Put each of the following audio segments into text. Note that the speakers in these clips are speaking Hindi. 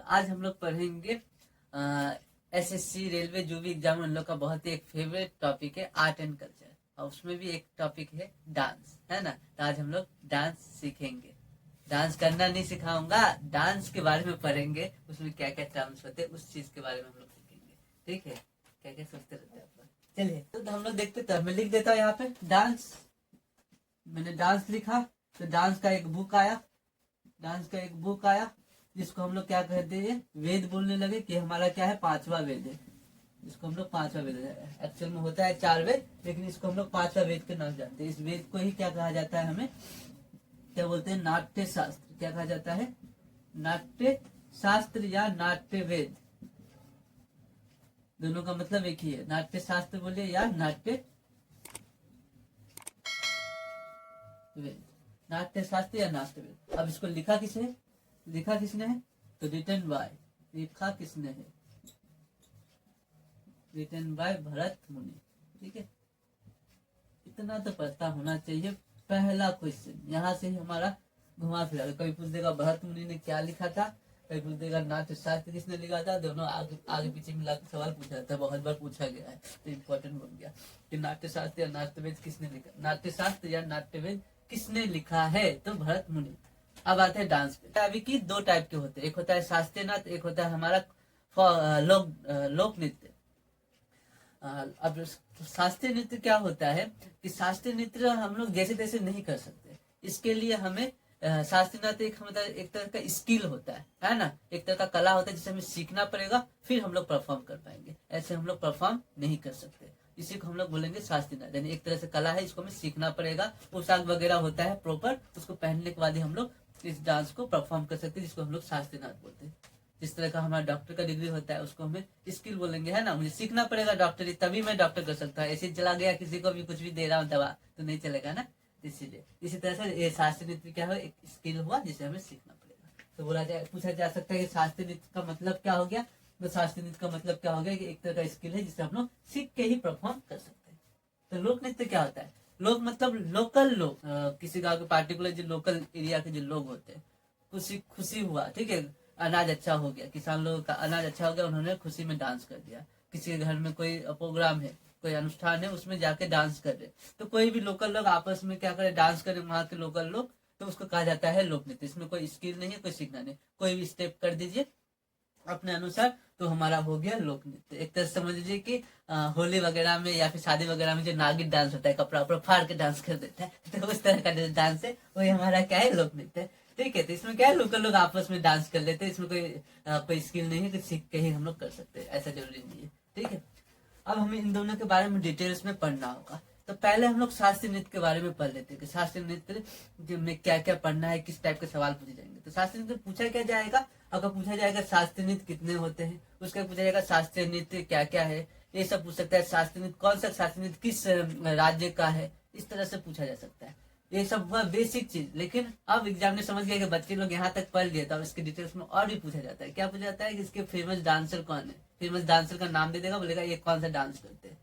आज हम लोग पढ़ेंगे एसएससी रेलवे जो भी एग्जाम उन लोग का बहुत ही एक फेवरेट टॉपिक है आर्ट एंड कल्चर, और उसमें भी एक टॉपिक है डांस, है ना। तो आज हम लोग डांस सीखेंगे। डांस करना नहीं सिखाऊंगा, डांस के बारे में पढ़ेंगे, उसमें क्या क्या टर्म्स होते हैं उस चीज के बारे में हम लोग सीखेंगे। ठीक है, क्या क्या सोचते रहते हैं आप लोग। चलिए तो हम लोग देखते, तो मैं लिख देता हूँ यहाँ पे डांस। मैंने डांस लिखा तो डांस का एक बुक आया, जिसको हम लोग क्या कहते हैं, वेद बोलने लगे कि हमारा क्या है, पांचवा वेद है। इसको हम लोग पांचवा वेद, एक्चुअल में होता है चार वेद, लेकिन इसको हम लोग पांचवा वेद के नाम जानते हैं। इस वेद को ही क्या कहा जाता है, हमें क्या बोलते हैं, नाट्य शास्त्र। क्या कहा जाता है, नाट्य शास्त्र या नाट्य वेद। दोनों का मतलब एक ही है, नाट्य शास्त्र बोलिए या नाट्य वेद, नाट्य शास्त्र या नाट्य वेद। अब इसको लिखा किसने है, तो रिटन बाय, लिखा किसने है, रिटन बाय भरत मुनि। ठीक है, इतना तो पता होना चाहिए। पहला क्वेश्चन यहाँ से ही हमारा घुमा फिरा, कभी पूछ देगा भरत मुनि ने क्या लिखा था, कभी पूछ देगा नाट्य शास्त्र किसने लिखा था। दोनों आगे पीछे मिला के सवाल पूछा जाता है, बहुत बार पूछा गया है, तो इम्पोर्टेंट बन गया कि नाट्य शास्त्र या नाट्यवेद किसने लिखा, नाट्य शास्त्र या नाट्यवेद किसने लिखा है, तो भरत मुनि। अब आते हैं डांस पे। अभी की दो टाइप के होते हैं, एक होता है शास्त्रीय नृत्य, एक होता है हमारा लोक नृत्य। अब शास्त्रीय नृत्य क्या होता है कि शास्त्रीय नृत्य हम लोग जैसे तैसे नहीं कर सकते। इसके लिए हमें शास्त्रीय नृत्य एक तरह का स्किल होता है ना, एक तरह का कला होता है जिसे हमें सीखना पड़ेगा, फिर हम लोग परफॉर्म कर पाएंगे। ऐसे हम लोग परफॉर्म नहीं कर सकते, इसी को हम लोग बोलेंगे शास्त्रीय नृत्य। यानी एक तरह से कला है, इसको हमें सीखना पड़ेगा, पोशाक वगैरह होता है प्रॉपर, उसको पहनने के बाद ही हम लोग इस डांस को परफॉर्म कर सकते हैं, जिसको हम लोग शास्त्रीय नृत्य बोलते हैं। जिस तरह का हमारा डॉक्टर का डिग्री होता है, उसको हमें स्किल बोलेंगे, है ना। मुझे सीखना पड़ेगा डॉक्टरी, तभी मैं डॉक्टर कर सकता हूँ। ऐसे चला गया किसी को भी कुछ भी दे रहा हूँ दवा, तो नहीं चलेगा ना। इसीलिए इसी तरह से ये शास्त्रीय नृत्य क्या है, एक स्किल हुआ जिसे हमें सीखना पड़ेगा। तो पूछा जा सकता है कि शास्त्रीय नृत्य का मतलब क्या हो गया, तो शास्त्रीय नृत्य का मतलब क्या हो गया कि एक तरह का स्किल है जिसे हम लोग सीख के ही परफॉर्म कर सकते हैं। तो लोक नृत्य क्या होता है, लोग मतलब लोकल लोग, किसी गाँव के पार्टिकुलर जो लोकल एरिया के जो लोग होते हैं, खुशी हुआ, ठीक है, अनाज अच्छा हो गया, किसान लोगों का अनाज अच्छा हो गया, उन्होंने खुशी में डांस कर दिया। किसी के घर में कोई प्रोग्राम है, कोई अनुष्ठान है, उसमें जाके डांस कर रहे, तो कोई भी लोकल लोग आपस में क्या करे, डांस करे, वहां के लोकल लोग, तो उसको कहा जाता है लोक नृत्य। इसमें कोई स्किल नहीं है, कोई सीखना नहीं, कोई भी स्टेप कर दीजिए अपने अनुसार, तो हमारा हो गया लोक नृत्य। एक तरह से समझ लीजिए कि होली वगैरह में या फिर शादी वगैरह में जो नागिन डांस होता है, कपड़ा उपड़ा फाड़ के डांस कर देता है, तो उस तरह का जो डांस है वही हमारा क्या है, लोक नृत्य। ठीक है, तो इसमें क्या है, लोकल लोग आपस में डांस कर लेते हैं, इसमें कोई स्किल नहीं है, तो सीख के ही हम लोग कर सकते हैं, ऐसा जरूरी नहीं है। ठीक है, अब हमें इन दोनों के बारे में डिटेल्स में पढ़ना होगा। तो पहले हम लोग शास्त्रीय नृत्य के बारे में पढ़ लेते हैं कि शास्त्रीय नृत्य में क्या क्या पढ़ना है, किस टाइप के सवाल पूछे जाएंगे। तो शास्त्रीय नृत्य पूछा क्या जाएगा, अगर पूछा जाएगा शास्त्रीय नृत्य कितने होते हैं, उसका पूछा जाएगा शास्त्रीय नृत्य क्या क्या है, ये सब पूछ सकता है। शास्त्रीय नृत्य कौन सा शास्त्रीय नृत्य किस राज्य का है, इस तरह से पूछा जा सकता है। ये सब हुआ बेसिक चीज, लेकिन अब एग्जाम ने समझ गया कि बच्चे लोग यहाँ तक पढ़ लिए, तो इसके डिटेल्स में और भी पूछा जाता है। क्या पूछा जाता है कि इसके फेमस डांसर कौन है, फेमस डांसर का नाम दे देगा, बोलेगा ये कौन सा डांस करते हैं।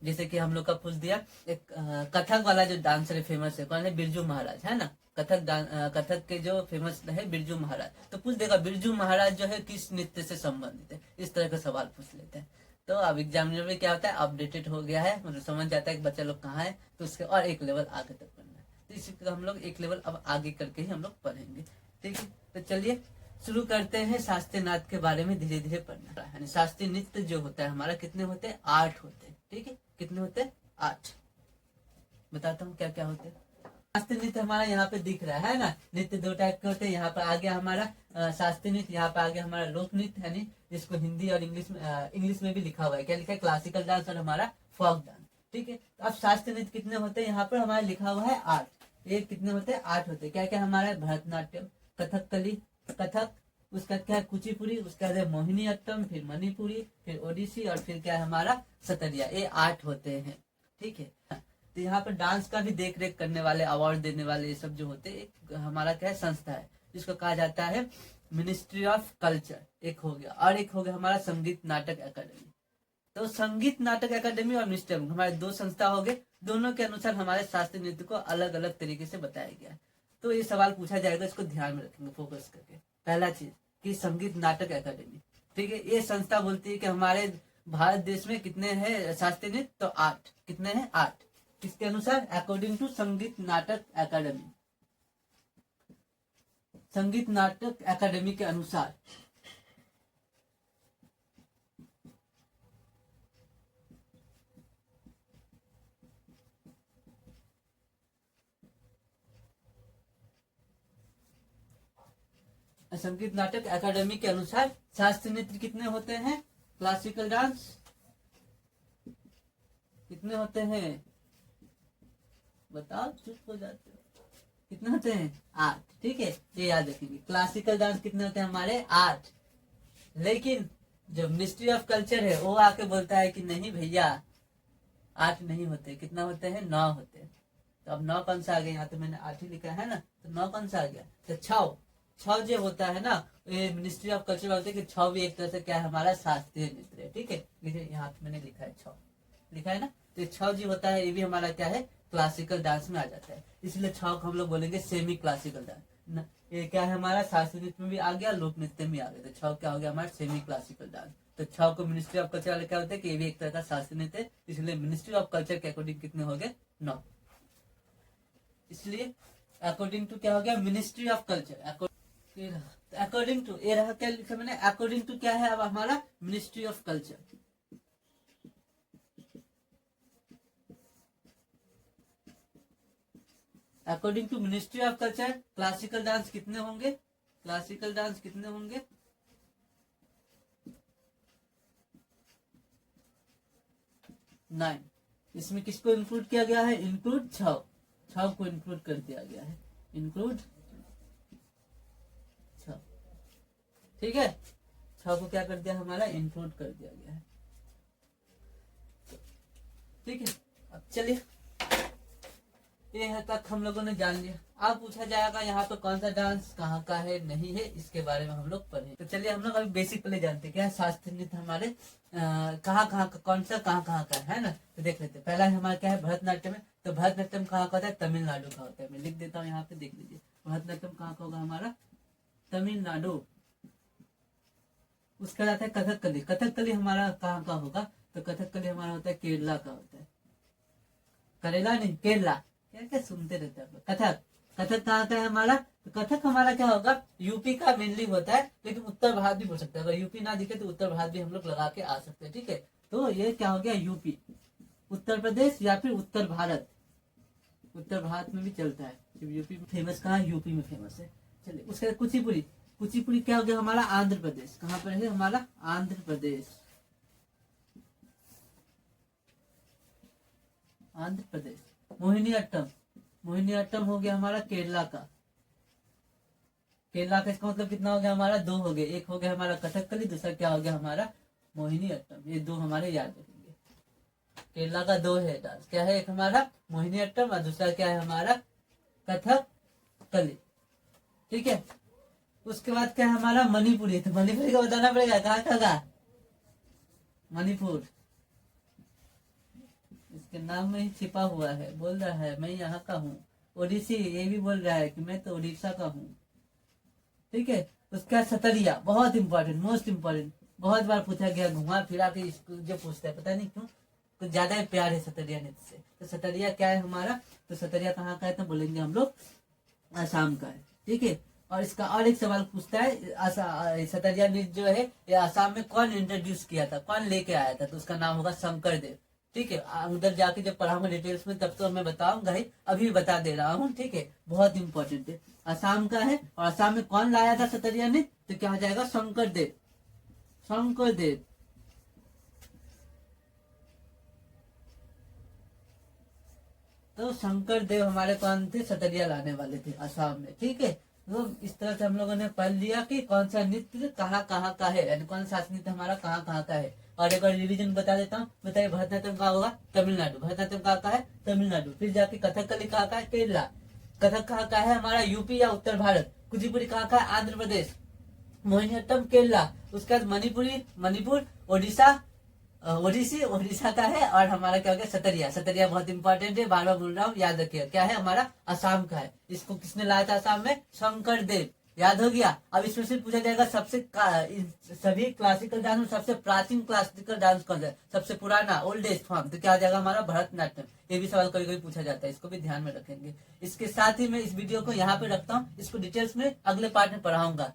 जैसे कि हम लोग का पूछ दिया, एक कथक वाला जो डांसर है फेमस है, कौन है, बिरजू महाराज, है ना। कथक के जो फेमस है बिरजू महाराज, तो पूछ देगा बिरजू महाराज जो है किस नृत्य से संबंधित है, इस तरह का सवाल पूछ लेते हैं। तो अब एग्जामिनर में क्या होता है, अपडेटेड हो गया है, मतलब समझ जाता है कि बच्चा लोग कहाँ है, तो उसके और एक लेवल आगे तक पढ़ना है। तो इसी हम लोग एक लेवल अब आगे करके ही हम लोग पढ़ेंगे। ठीक है, तो चलिए शुरू करते हैं शास्त्रीय नाच के बारे में धीरे धीरे पढ़ना। यानी शास्त्रीय नृत्य जो होता है हमारा कितने होते हैं, 8 होते हैं। ठीक है, कितने होते हैं, 8। बताता हूँ क्या क्या होते हैं। शास्त्रीय नृत्य हमारा यहाँ पे दिख रहा है ना, नृत्य दो टाइप के होते हैं। यहाँ पर आ गया हमारा शास्त्रीय नृत्य, यहाँ पे आ गया हमारा लोक नृत्य, यानी जिसको हिंदी और इंग्लिश में भी लिखा हुआ है, क्या लिखा है, क्लासिकल डांस और हमारा फोक डांस। ठीक है, तो अब शास्त्रीय नृत्य कितने होते हैं, यहाँ पर हमारा लिखा हुआ है 8। ये कितने होते हैं, 8 होते हैं। क्या क्या हमारा, भरतनाट्यम, कथकली, कथक, उसका क्या है कुचिपुड़ी, उसका है मोहिनी अट्टम, फिर मणिपुरी, फिर ओडिसी, और फिर क्या है हमारा सतरिया। ये 8 होते हैं। ठीक है, तो यहाँ पर डांस का भी देख रेख करने वाले, अवार्ड देने वाले, ये सब जो होते हैं, एक हमारा क्या है, संस्था है, जिसको कहा जाता है मिनिस्ट्री ऑफ कल्चर, एक हो गया। और एक हो गया हमारा संगीत नाटक अकादमी। तो संगीत नाटक अकादमी और मिनिस्ट्री हमारे दो संस्था हो गए, दोनों के अनुसार हमारे शास्त्रीय नृत्य को अलग अलग तरीके से बताया गया है। तो ये सवाल पूछा जाएगा, इसको ध्यान में रखेंगे फोकस करके। पहला चीज कि संगीत नाटक अकादमी। ठीक है, ये संस्था बोलती है कि हमारे भारत देश में कितने हैं शास्त्रीय नृत्य, तो 8। कितने हैं? 8। किसके अनुसार? अकॉर्डिंग टू संगीत नाटक अकादमी, संगीत नाटक अकादमी के अनुसार। संगीत नाटक अकादमी के अनुसार शास्त्रीय नृत्य कितने होते हैं? क्लासिकल डांस कितने होते हैं? बताओ, चुप हो जाते हो। कितने होते हैं? 8। ठीक है, ये याद रखेंगे। क्लासिकल डांस कितने होते हैं हमारे? 8। लेकिन जो मिनिस्ट्री ऑफ कल्चर है वो आके बोलता है कि नहीं भैया 8 नहीं होते। कितना होते हैं? 9 होते हैं। तो अब 9 कौन सा आ गया? यहाँ तो मैंने 8 ही लिखा है ना, तो 9 कौन सा आ गया? तो 6 जो होता है ना, ये मिनिस्ट्री ऑफ कल्चर बोलते हैं कि 6 भी एक तरह से क्या है? हमारा शास्त्रीय नृत्य है। ठीक है, यहाँ पे मैंने लिखा है 6 लिखा है ना, तो 6 जी होता है, ये भी हमारा क्या है? क्लासिकल डांस में आ जाता है। इसलिए 6 को हम लोग बोलेंगे सेमी क्लासिकल डांस। ये क्या है? हमारा शास्त्रीय नृत्य में भी आ गया, लोक नृत्य में आ गया, तो 6 क्या हो गया? हमारा सेमी क्लासिकल डांस। तो 6 को मिनिस्ट्री ऑफ कल्चर वाले क्या होते हैं कि ये भी एक तरह का शास्त्रीय नृत्य है, इसलिए मिनिस्ट्री ऑफ कल्चर के अकॉर्डिंग कितने हो गए? 9। इसलिए अकॉर्डिंग टू क्या हो गया? Ministry of culture. According to ये रहा, क्या लिखा मैंने? अकॉर्डिंग टू क्या है अब हमारा? Ministry of culture. According to ministry of culture classical dance कितने होंगे? क्लासिकल डांस कितने होंगे? 9। इसमें किसको इंक्लूड किया गया है? इंक्लूड 6 को इंक्लूड कर दिया गया है। इंक्लूड 6। ठीक है, 6 को क्या कर दिया? हमारा इंक्लूड कर दिया गया है। ठीक है, अब चलिए, ये तक हम लोगों ने जान लिया। अब पूछा जाएगा यहाँ पे कौन सा डांस कहाँ का है, नहीं है, इसके बारे में हम लोग पढ़े। तो चलिए हम लोग अभी बेसिक पहले जानते हैं क्या शास्त्रीय नृत्य हमारे कहाँ कहाँ का, कौन सा कहाँ कहाँ का है ना। तो देख लेते हैं। पहला हमारा क्या है? भरतनाट्यम है। तो भरतनाट्यम कहाँ का होता है? तमिलनाडु का होता है। मैं लिख देता हूँ यहाँ पे, देख लीजिए। भरतनाट्यम कहाँ का होगा हमारा? तमिलनाडु। उसका जाता है कथकली। कथकली हमारा कहाँ का होगा? तो कथकली हमारा होता है केरला का होता है। करेला नहीं, केरला। क्या क्या सुनते रहते हैं। कथक, कथक कहाँ का है हमारा? तो कथक हमारा क्या होगा? यूपी का मेनली होता है, लेकिन उत्तर भारत भी बोल सकते हैं। अगर यूपी ना दिखे तो उत्तर भारत भी हम लोग लगा के आ सकते हैं। ठीक है, तो ये क्या हो गया? यूपी, उत्तर प्रदेश या फिर उत्तर भारत। उत्तर भारत में भी चलता है, यूपी में फेमस कहाँ? यूपी में फेमस है। चलिए, उसके बाद कुचिपुड़ी। कुचिपुड़ी क्या हो गया हमारा? आंध्र प्रदेश। कहाँ पर है हमारा? आंध्र प्रदेश। आंध्र प्रदेश। मोहिनी अट्टम, मोहिनी अट्टम हो गया हमारा केरला का। केरला का इसका मतलब कितना हो गया हमारा? 2 हो गए। एक हो गया हमारा कथकली, दूसरा क्या हो गया हमारा? मोहिनी अट्टम। ये 2 हमारे याद रखेंगे। केरला का 2 है डांस। क्या है? एक हमारा मोहिनी अट्टम और दूसरा क्या है हमारा? कथकली। ठीक है, उसके बाद क्या है हमारा? मणिपुरी। तो मणिपुरी का बताना पड़ेगा, कहाँ का? मणिपुर। इसके नाम में ही छिपा हुआ है, बोल रहा है मैं यहाँ का हूँ। ओडिसी, ये भी बोल रहा है कि मैं तो उड़ीसा का हूँ। ठीक है, उसका सतरिया बहुत इंपॉर्टेंट, मोस्ट इंपॉर्टेंट, बहुत बार पूछा गया, घुमा फिरा के जो पूछता है, पता नहीं क्यों, कुछ ज्यादा ही प्यार है सतरिया नृत्य से। तो सतरिया क्या है हमारा? तो सतरिया कहाँ का है? तो बोलेंगे हम लोग आसाम का है। ठीक है, और इसका और एक सवाल पूछता है, सतरिया नृत्य जो है ये आसाम में कौन इंट्रोड्यूस किया था, कौन लेके आया था? तो उसका नाम होगा शंकर देव। ठीक है, उधर जाके जब पढ़ाऊंगा डिटेल्स में तब तो मैं बताऊंगा ही, अभी बता दे रहा हूँ। ठीक है, बहुत इंपॉर्टेंट है, आसाम का है। और आसाम में कौन लाया था सतरिया नृत्य? तो क्या हो जाएगा? शंकर देव। शंकर देव। तो शंकर देव हमारे कौन थे? सतरिया लाने वाले थे आसाम में। ठीक है, तो इस तरह से हम लोगों ने पढ़ लिया कि कौन सा नृत्य कहाँ कहाँ का है, यानी कौन सा नृत्य हमारा कहाँ कहाँ का है। और एक बार रिवीजन बता देता हूँ। बताइए, भरतनाट्यम कहाँ होगा? तमिलनाडु। भरतनाट्यम कहाँ का है? तमिलनाडु। फिर जाके कथकली कहाँ का है? केरला। कथक कहाँ का है हमारा? यूपी या उत्तर भारत। कुचिपुड़ी कहाँ का है? आंध्र प्रदेश। मोहिनीअट्टम केरला। उसके बाद मणिपुरी, मणिपुर। ओडिशा, ओडिसी ओडिशा का है। और हमारा क्या हो गया? सतरिया। सतरिया बहुत इंपॉर्टेंट है, बार बार बोल रहा हूँ, याद रखिएगा। क्या है हमारा? आसाम का है। इसको किसने लाया था आसाम में? शंकर देव। याद हो गया। अब इसमें से पूछा जाएगा सभी क्लासिकल डांस में सबसे प्राचीन क्लासिकल डांस कौन सा है, सबसे पुराना ओल्डेस्ट फॉर्म, तो क्या आ जाएगा हमारा भरतनाट्यम। ये भी सवाल कभी कभी पूछा जाता है, इसको भी ध्यान में रखेंगे। इसके साथ ही मैं इस वीडियो को यहाँ पे रखता हूँ, इसको डिटेल्स में अगले पार्ट में पढ़ाऊंगा।